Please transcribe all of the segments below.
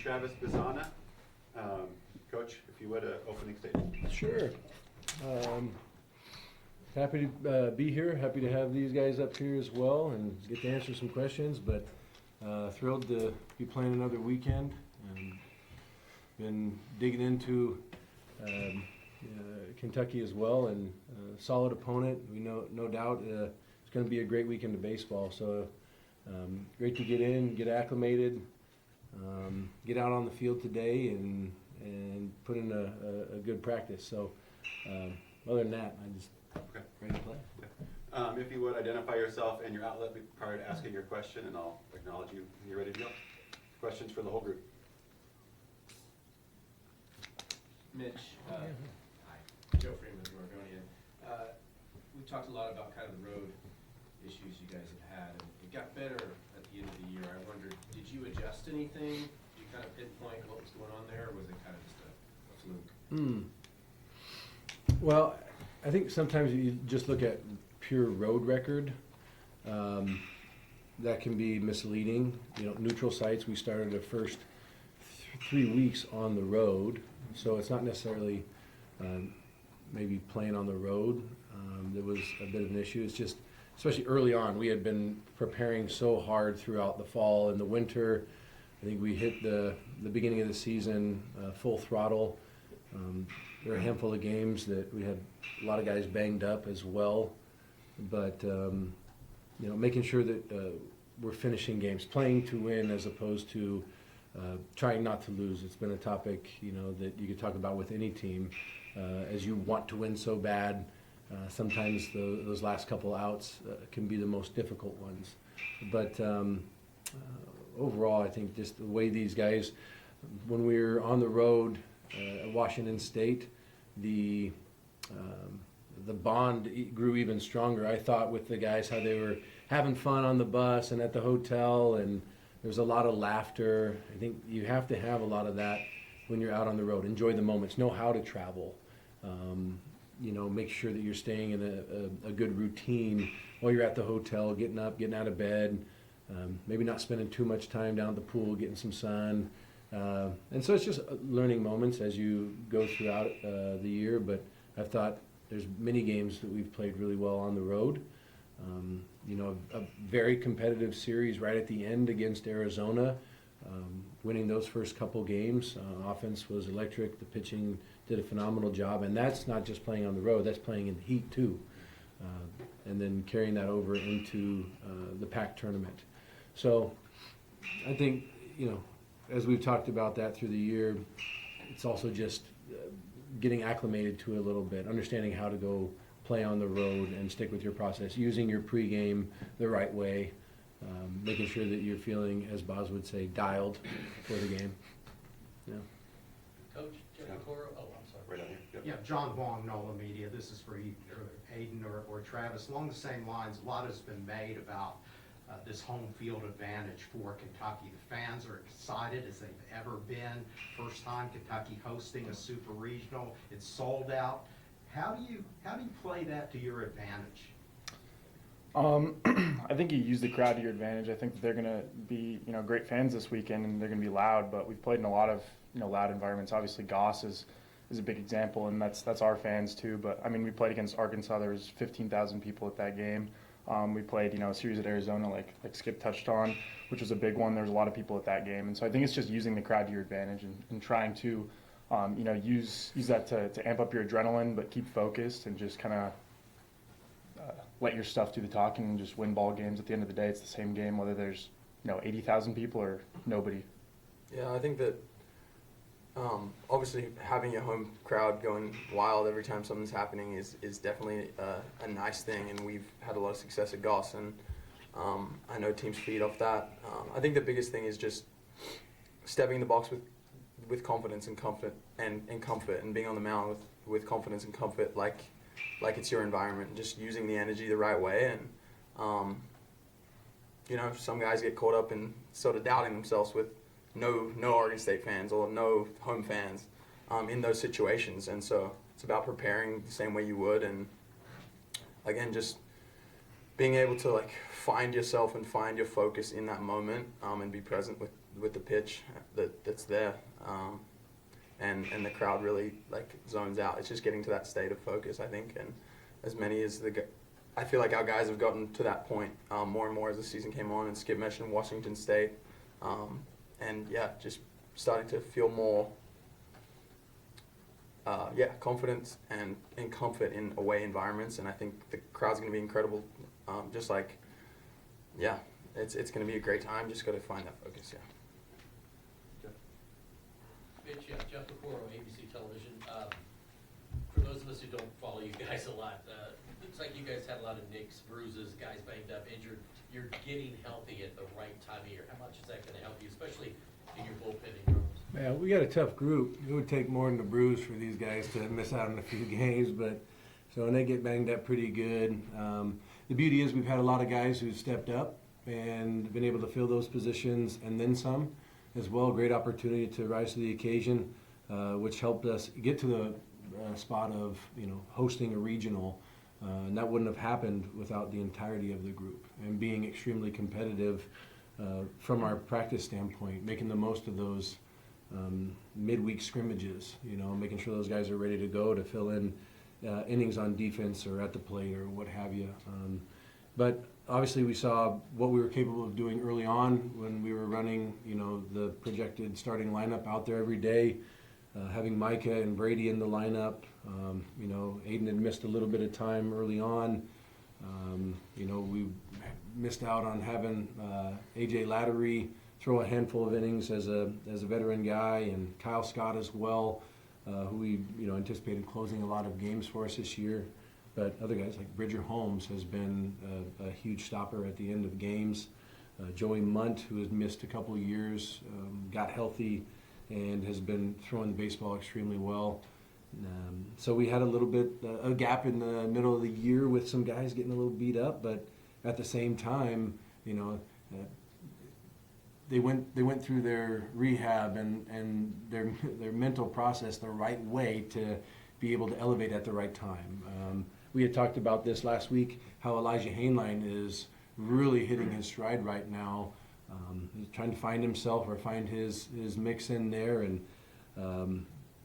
Travis Bizana. Coach, if you would, opening statement. Sure. Happy to be here. Happy to have these guys up here as well and get to answer some questions. But thrilled to be playing another weekend. Been digging into Kentucky as well, and solid opponent. We know, no doubt, it's going to be a great weekend of baseball. So great to get in, get acclimated, get out on the field today, and put in a good practice. So other than that, I just ready to play. Okay. If you would, identify yourself and your outlet prior to asking your question, and I'll acknowledge you when you're ready to go. Questions for the whole group? Mitch, hi. Joe Freeman with Oregonian. We talked a lot about kind of the road issues you guys have had, and it got better at the end of the year. I wondered, did you adjust anything? Did you kind of pinpoint what was going on there, or was it kind of just a fluke? Well, I think sometimes you just look at pure road record. That can be misleading. You know, neutral sites, we started the first 3 weeks on the road, so it's not necessarily maybe playing on the road. There was a bit of an issue. It's just, especially early on, we had been preparing so hard throughout the fall and the winter. I think we hit the beginning of the season full throttle. There were a handful of games that we had a lot of guys banged up as well, but you know, making sure that we're finishing games, playing to win as opposed to trying not to lose. It's been a topic, you know, that you could talk about with any team. As you want to win so bad, sometimes those last couple outs can be the most difficult ones. But overall, I think just the way these guys, when we were on the road at Washington State, the bond grew even stronger. I thought with the guys, how they were having fun on the bus and at the hotel, and there's a lot of laughter. I think you have to have a lot of that when you're out on the road. Enjoy the moments. Know how to travel. You know, make sure that you're staying in a good routine while you're at the hotel, getting up, getting out of bed, maybe not spending too much time down at the pool, getting some sun. And so it's just learning moments as you go throughout the year. But I've thought there's many games that we've played really well on the road. You know, a very competitive series right at the end against Arizona. Winning those first couple games, offense was electric. The pitching did a phenomenal job, and that's not just playing on the road. That's playing in the heat too, and then carrying that over into the PAC tournament. So, I think, you know, as we've talked about that through the year, it's also just getting acclimated to it a little bit, understanding how to go play on the road and stick with your process, using your pregame the right way. Making sure that you're feeling, as Boz would say, dialed for the game. Yeah. Coach, Jeff Coro. Oh, I'm sorry. Right on here. Yep. Yeah, John Vaughn, NOLA Media. This is for either Hayden or Travis. Along the same lines, a lot has been made about this home field advantage for Kentucky. The fans are excited as they've ever been. First time Kentucky hosting a super regional. It's sold out. How do you play that to your advantage? I think you use the crowd to your advantage. I think that they're going to be, you know, great fans this weekend, and they're going to be loud. But we've played in a lot of, you know, loud environments. Obviously, Goss is a big example, and that's our fans too. But I mean, we played against Arkansas. There was 15,000 people at that game. We played, you know, a series at Arizona, like Skip touched on, which was a big one. There was a lot of people at that game, and so I think it's just using the crowd to your advantage and trying to, you know, use that to amp up your adrenaline, but keep focused and just kind of let your stuff do the talking and just win ball games. At the end of the day, it's the same game whether there's, you know, 80,000 people or nobody. Yeah, I think that obviously having your home crowd going wild every time something's happening is definitely a nice thing, and we've had a lot of success at Goss, and I know teams feed off that. I think the biggest thing is just stepping in the box with confidence and comfort and being on the mound with confidence and comfort, like it's your environment, and just using the energy the right way. And you know, some guys get caught up in sort of doubting themselves with no Oregon State fans or no home fans in those situations, and so it's about preparing the same way you would, and again, just being able to like find yourself and find your focus in that moment, and be present the pitch that's there, and the crowd really like zones out. It's just getting to that state of focus, I think, and as many as I feel like our guys have gotten to that point more and more as the season came on, and Skip mentioned Washington State, and yeah, just starting to feel more confidence and comfort in away environments, and I think the crowd's going to be incredible. Just like, yeah, it's going to be a great time. Just got to find that focus. Yeah. Mitch, Jeff Pecoro, ABC Television. For those of us who don't follow you guys a lot, looks like you guys had a lot of nicks, bruises, guys banged up, injured. You're getting healthy at the right time of year. How much is that going to help you, especially in your bullpenning rooms? Yeah, we got a tough group. It would take more than a bruise for these guys to miss out on a few games, but so and they get banged up pretty good. The beauty is we've had a lot of guys who stepped up and been able to fill those positions and then some as well. Great opportunity to rise to the occasion, which helped us get to the spot of hosting a regional. And that wouldn't have happened without the entirety of the group and being extremely competitive from our practice standpoint, making the most of those midweek scrimmages, making sure those guys are ready to go to fill in innings on defense or at the plate or what have you. But obviously we saw what we were capable of doing early on when we were running, the projected starting lineup out there every day, having Micah and Brady in the lineup. Aiden had missed a little bit of time early on. We missed out on having AJ Lattery throw a handful of innings as a veteran guy, and Kyle Scott as well, who we anticipated closing a lot of games for us this year. But other guys like Bridger Holmes has been a huge stopper at the end of games. Joey Munt, who has missed a couple of years, got healthy and has been throwing the baseball extremely well. So we had a little bit a gap in the middle of the year with some guys getting a little beat up, but at the same time, they went through their rehab and their mental process the right way to be able to elevate at the right time. We had talked about this last week, how Elijah Hainline is really hitting his stride right now. He's trying to find himself or find his mix in there, and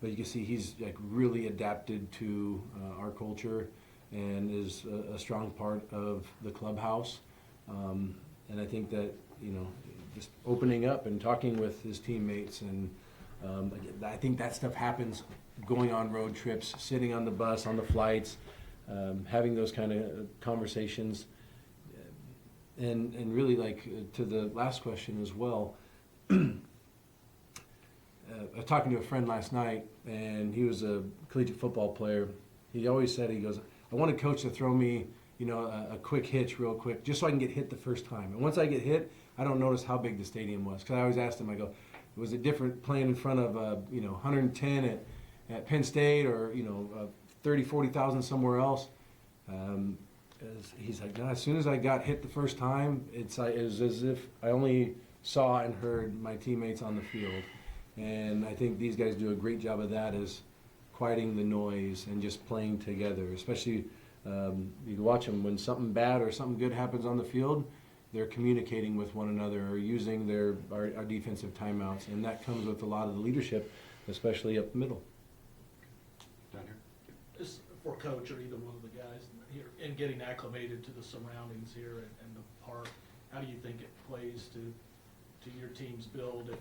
but you can see he's like really adapted to our culture and is a strong part of the clubhouse. And I think that just opening up and talking with his teammates, and I think that stuff happens going on road trips, sitting on the bus, on the flights, having those kind of conversations. And really, to the last question as well, I was talking to a friend last night, and he was a collegiate football player. He always said, he goes, I want a coach to throw me, a quick hitch real quick, just so I can get hit the first time. And once I get hit, I don't notice how big the stadium was. Because I always asked him, I go, was it different playing in front of, 110 at Penn State or, 30, 40,000 somewhere else? He's like, no, as soon as I got hit the first time, it was as if I only saw and heard my teammates on the field. And I think these guys do a great job of that, is quieting the noise and just playing together. Especially, you can watch them when something bad or something good happens on the field, they're communicating with one another or using our defensive timeouts. And that comes with a lot of the leadership, especially up middle. Down here. Just for coach or either one of the guys here, and getting acclimated to the surroundings here and the park, how do you think it plays to your team's build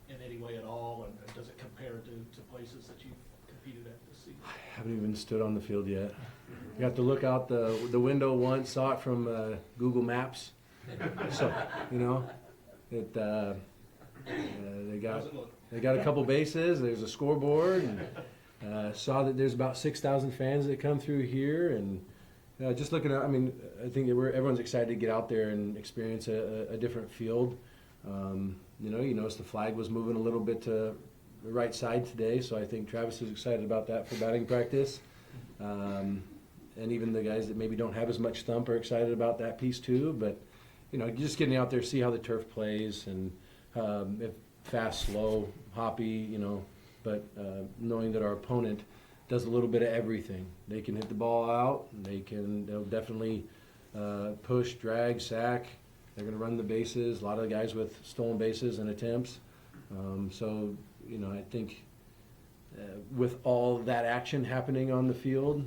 in any way at all, and does it compare to places that you've competed at this season? I haven't even stood on the field yet. I got to look out the window once, saw it from Google Maps. So, they got a couple bases. There's a scoreboard, and saw that there's about 6,000 fans that come through here, and just looking at. I mean, I think everyone's excited to get out there and experience a different field. You notice the flag was moving a little bit to the right side today, so I think Travis is excited about that for batting practice. And even the guys that maybe don't have as much thump are excited about that piece too. But just getting out there, see how the turf plays, and if fast, slow, hoppy, but knowing that our opponent does a little bit of everything. They can hit the ball out, and they'll definitely push, drag, sack, They're going to run the bases. A lot of guys with stolen bases and attempts. So I think with all that action happening on the field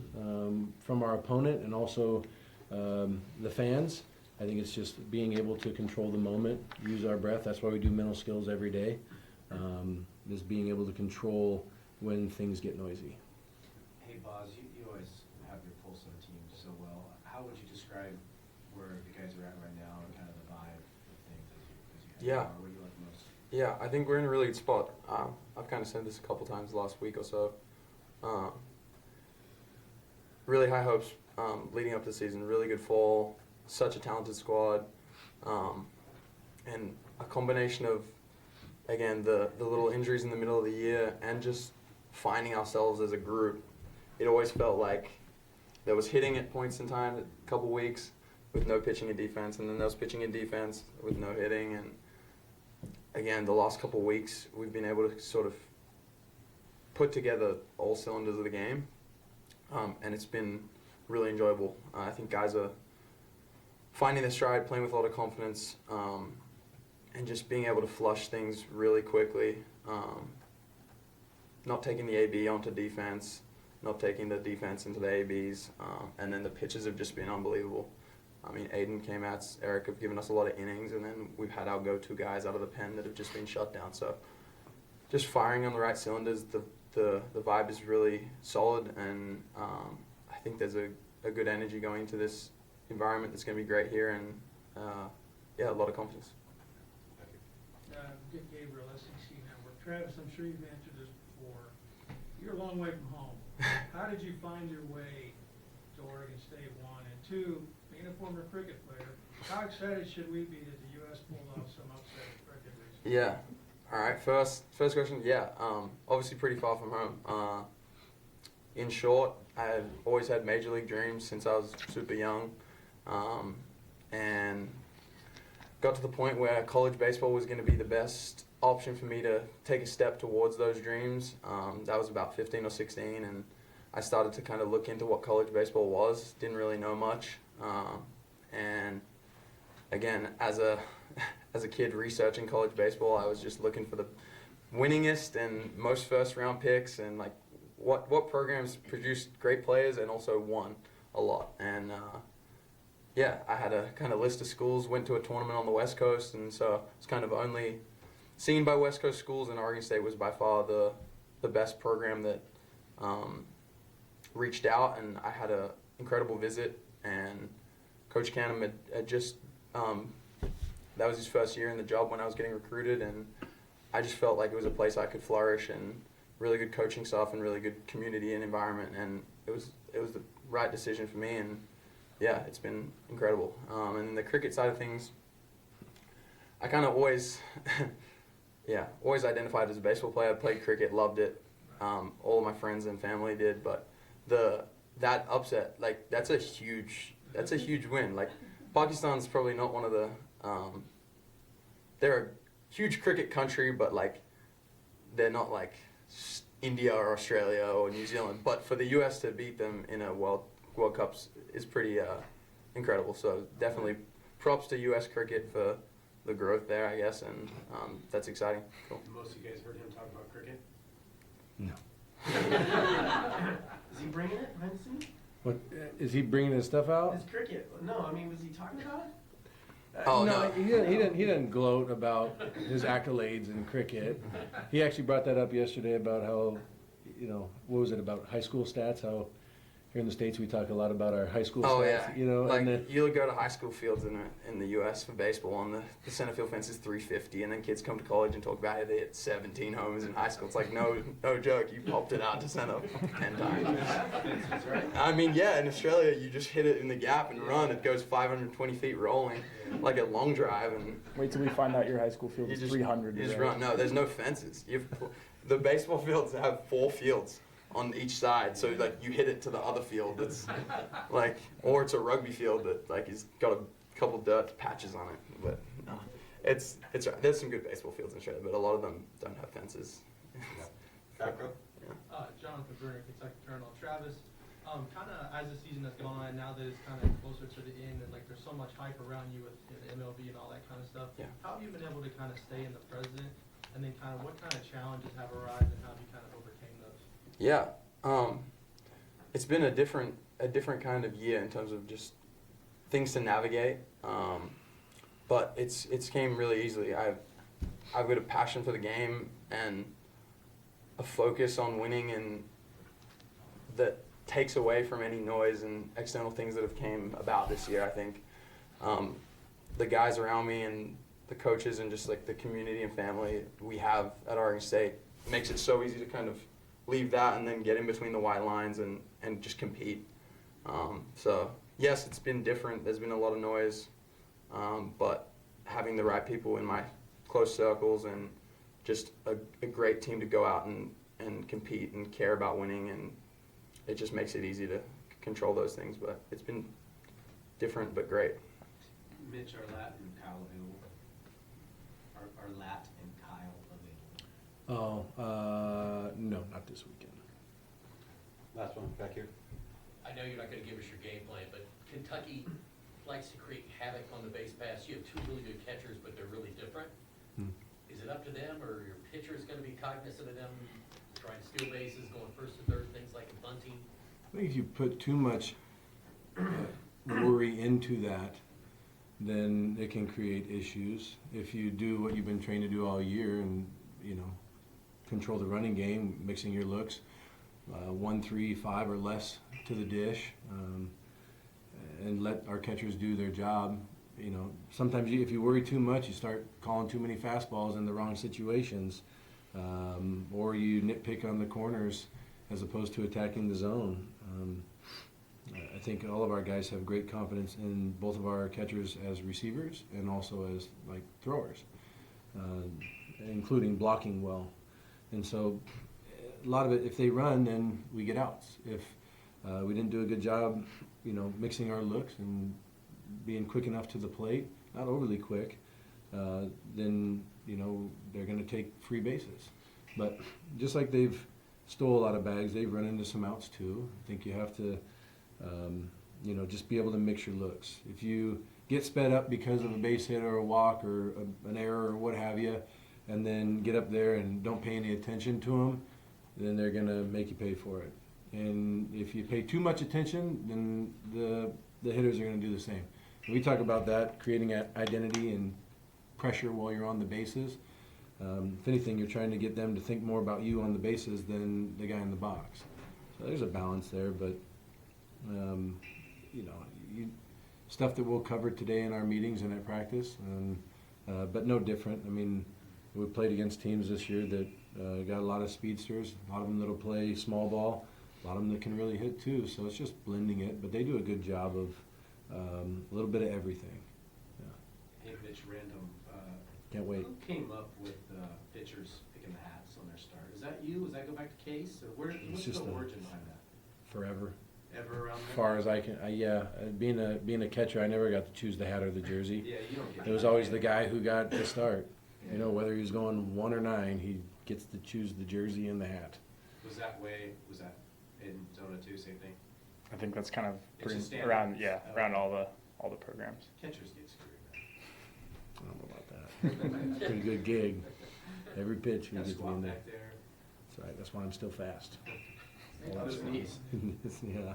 from our opponent and also the fans, I think it's just being able to control the moment, use our breath. That's why we do mental skills every day. Is being able to control when things get noisy. Hey, Boz, you always have your pulse on the team so well. How would you describe where the guys are at right now and kind of the vibe of things as you Yeah. head? What do you like the most? Yeah, I think we're in a really good spot. I've kind of said this a couple times the last week or so. Really high hopes leading up to the season. Really good fall. Such a talented squad. And a combination of, again, the little injuries in the middle of the year and just finding ourselves as a group. It always felt like there was hitting at points in time, a couple weeks, with no pitching and defense, and then there was pitching and defense with no hitting. And again, the last couple weeks, we've been able to sort of put together all cylinders of the game, and it's been really enjoyable. I think guys are finding their stride, playing with a lot of confidence, and just being able to flush things really quickly. Not taking the AB onto defense, not taking the defense into the ABs, and then the pitches have just been unbelievable. I mean, Aiden, K-Mats, Eric have given us a lot of innings, and then we've had our go-to guys out of the pen that have just been shut down. So just firing on the right cylinders, the vibe is really solid, and I think there's a good energy going into this environment that's going to be great here, and a lot of confidence. Dick Gabriel, SEC Network. Travis, I'm sure you've answered this before. You're a long way from home. How did you find your way to Oregon State, one? And two, being a former cricket player, how excited should we be that the U.S. pulled off some upset cricket recently? Yeah. All right. First question. Yeah. Obviously, pretty far from home. In short, I've always had major league dreams since I was super young, and got to the point where college baseball was going to be the best option for me to take a step towards those dreams. That was about 15 or 16, and I started to kind of look into what college baseball was. Didn't really know much, and again, as a kid researching college baseball, I was just looking for the winningest and most first-round picks, and like what programs produced great players and also won a lot. And I had a kind of list of schools, went to a tournament on the West Coast, and so it's kind of only seen by West Coast schools, and Oregon State was by far the best program that reached out, and I had an incredible visit, and Coach Canham had just, that was his first year in the job when I was getting recruited, and I just felt like it was a place I could flourish, and really good coaching staff and really good community and environment, and it was the right decision for me, and yeah, it's been incredible. And then the cricket side of things, I kind of always, always identified as a baseball player. I played cricket, loved it. All of my friends and family did, but that upset, like that's a huge win. Like Pakistan's probably not one of the, they're a huge cricket country, but like they're not like India or Australia or New Zealand. But for the U.S. to beat them in a World Cups is pretty incredible. So definitely props to U.S. cricket for the growth there, I guess, and that's exciting. Cool. Most of you guys heard him talk about cricket? No. Is he bringing it behind the scenes? What is he bringing his stuff out? His cricket. No, I mean, was he talking about it? Oh, no, no. he didn't gloat about his accolades in cricket. He actually brought that up yesterday about how, what was it about high school stats? How here in the States we talk a lot about our high school stats. Like and then, you go to high school fields in the U.S. for baseball, and the center field fence is 350, and then kids come to college and talk about how they hit 17 homers in high school. It's like no joke. You popped it out to center 10 times. I mean, yeah, in Australia you just hit it in the gap and run. It goes 520 feet rolling, like a long drive, and Wait till we find out your high school field is 300. You just right? run. No, there's no fences. The baseball fields have 4 fields on each side, so like you hit it to the other field. It's like, or it's a rugby field that like has got a couple dirt patches on it. But no, it's there's some good baseball fields in Australia, but a lot of them don't have fences. Back row? Jonathan Bruner, Kentucky Colonel. Travis, Kind of as the season has gone on, now that it's kind of closer to the end, and like there's so much hype around you with the MLB and all that kind of stuff. Yeah. How have you been able to kind of stay in the present, and then kind of what kind of challenges have arisen, and how have you kind of overcame those? Yeah, it's been a different kind of year in terms of just things to navigate. But it's came really easily. I've got a passion for the game and a focus on winning, and that takes away from any noise and external things that have came about this year. I think the guys around me and the coaches and just like the community and family we have at Oregon State makes it so easy to kind of leave that and then get in between the white lines and just compete. So yes, it's been different. There's been a lot of noise, but having the right people in my close circles and just a great team to go out and compete and care about winning, and it just makes it easy to control those things. But it's been different but great. Mitch, are Lat and Kyle available? Are Lat and Kyle available? No, not this weekend. Last one, back here. I know you're not gonna give us your game plan, but Kentucky likes to create havoc on the base pass. You have two really good catchers, but they're really different. Is it up to them, or your pitcher is gonna be cognizant of them, trying to steal bases, going first to third, things like bunting? I think if you put too much worry into that, then it can create issues. If you do what you've been trained to do all year and, control the running game, mixing your looks, 1, 3, 5 or less to the dish, and let our catchers do their job. Sometimes if you worry too much, you start calling too many fastballs in the wrong situations, or you nitpick on the corners as opposed to attacking the zone. I think all of our guys have great confidence in both of our catchers as receivers and also as throwers, including blocking well. And so a lot of it, if they run, then we get outs. If we didn't do a good job, mixing our looks and being quick enough to the plate, not overly quick, then, they're going to take free bases. But just like they've stole a lot of bags, they've run into some outs too. I think you have to, just be able to mix your looks. If you get sped up because of a base hit or a walk or an error or what have you, and then get up there and don't pay any attention to them, then they're going to make you pay for it. And if you pay too much attention, then the hitters are going to do the same. And we talk about that, creating identity and pressure while you're on the bases. If anything, you're trying to get them to think more about you on the bases than the guy in the box. So there's a balance there, but stuff that we'll cover today in our meetings and at practice, but no different. I mean, we played against teams this year that got a lot of speedsters, a lot of them that'll play small ball, a lot of them that can really hit too. So it's just blending it, but they do a good job of a little bit of everything. Hey, Mitch, random. Can't wait. Who came up with pitchers picking the hats on their start? Is that you? Does that go back to Case? Or what's just the origin behind that? Forever. Ever around As there? far as I can, being a catcher, I never got to choose the hat or the jersey. Yeah, you don't get It was that. always the guy who got the start. Whether he was going 1 or 9, he gets to choose the jersey and the hat. Was that in Zona 2, same thing? I think that's kind of It's just standard. around around all the programs. Catchers get screwed. I don't know about that. Pretty good gig. Every pitch we Got get to be squat in there. back there. That's right. That's why I'm still fast. Those knees. Yeah.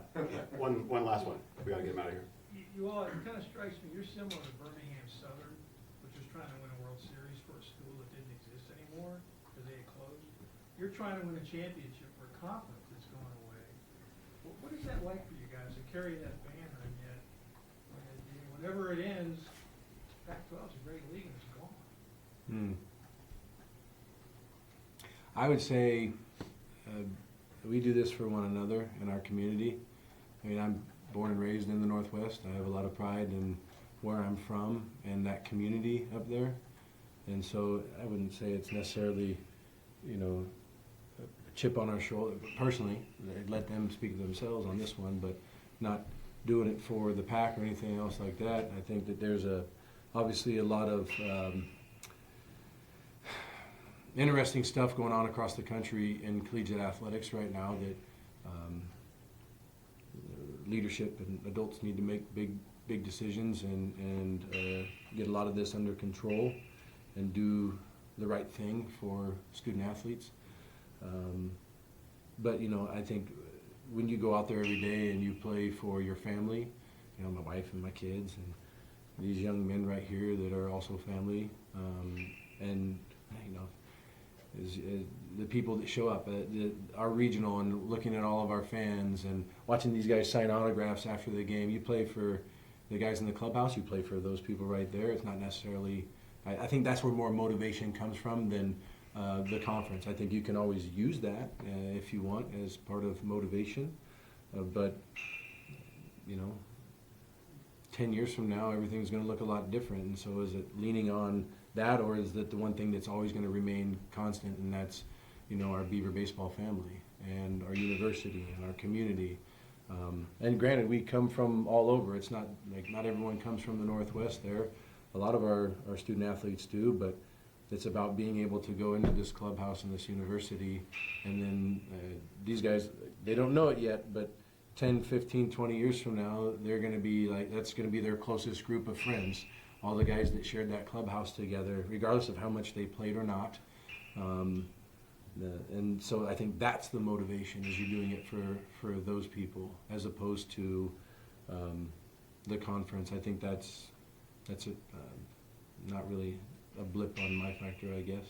One last one. We gotta get them out of here. You all, it kind of strikes me, you're similar to Birmingham Southern, which is trying to win a World Series for a school that didn't exist anymore because they had closed. You're trying to win a championship for a conference that's going away. What is that like for you guys to carry that banner, and yet whenever it ends, Pac-12 is a great league and it's gone? I would say we do this for one another in our community. I mean, I'm born and raised in the Northwest. I have a lot of pride in where I'm from and that community up there. And so I wouldn't say it's necessarily, a chip on our shoulder. Personally, I'd let them speak for themselves on this one, but not doing it for the pack or anything else like that. I think that there's obviously a lot of interesting stuff going on across the country in collegiate athletics right now that leadership and adults need to make big decisions and get a lot of this under control and do the right thing for student athletes. But you know, I think when you go out there every day and you play for your family, you know, my wife and my kids and these young men right here that are also family, and you know, is the people that show up at our regional and looking at all of our fans and watching these guys sign autographs after the game. You play for the guys in the clubhouse, you play for those people right there. It's not necessarily, I think that's where more motivation comes from than the conference. I think you can always use that if you want as part of motivation, but you know, 10 years from now everything's going to look a lot different, and so is it leaning on that, or is that the one thing that's always going to remain constant, and that's, you know, our Beaver baseball family and our university and our community. And granted, we come from all over. It's not like not everyone comes from the Northwest there. A lot of our student athletes do, but it's about being able to go into this clubhouse and this university, and then these guys, they don't know it yet, but 10, 15, 20 years from now, they're going to be like, that's going to be their closest group of friends. All the guys that shared that clubhouse together, regardless of how much they played or not. And so I think that's the motivation, is you're doing it for those people as opposed to the conference. I think that's not really a blip on my factor, I guess.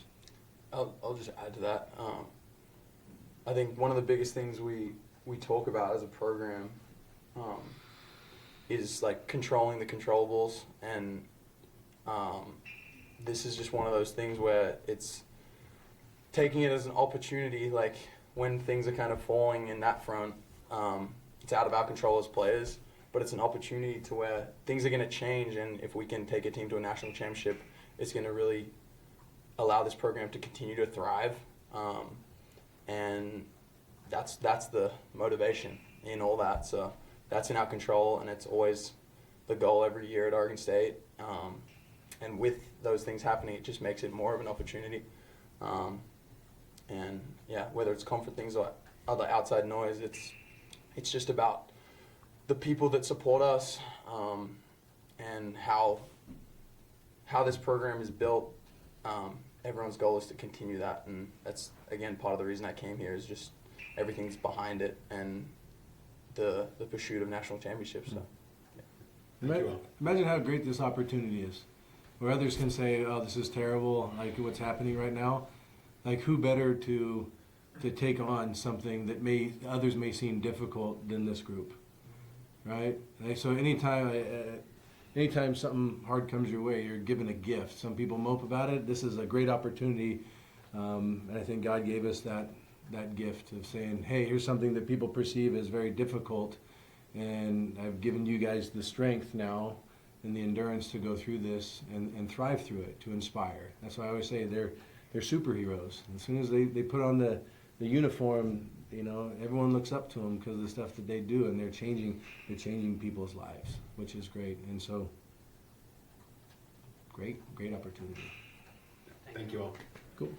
I'll just add to that. I think one of the biggest things we talk about as a program is like controlling the controllables, and this is just one of those things where it's taking it as an opportunity. Like when things are kind of falling in that front, it's out of our control as players, but it's an opportunity to where things are going to change, and if we can take a team to a national championship, it's going to really allow this program to continue to thrive, and that's the motivation in all that. So that's in our control, and it's always the goal every year at Oregon State. And with those things happening, it just makes it more of an opportunity. And yeah, whether it's comfort things or other outside noise, it's just about the people that support us, and how this program is built. Everyone's goal is to continue that, and that's again part of the reason I came here, is just everything's behind it and the pursuit of national championships. So yeah. Imagine how great this opportunity is, where others can say, "Oh, this is terrible," like what's happening right now. Like, who better to take on something that others may seem difficult than this group, right? Like, so anytime something hard comes your way, you're given a gift. Some people mope about it. This is a great opportunity, and I think God gave us that gift of saying, "Hey, here's something that people perceive as very difficult, and I've given you guys the strength now and the endurance to go through this and thrive through it, to inspire." That's why I always say they're superheroes. As soon as they put on the uniform, you know, everyone looks up to them because of the stuff that they do, and they're changing people's lives, which is great. And so, great opportunity. Thank you all. Cool.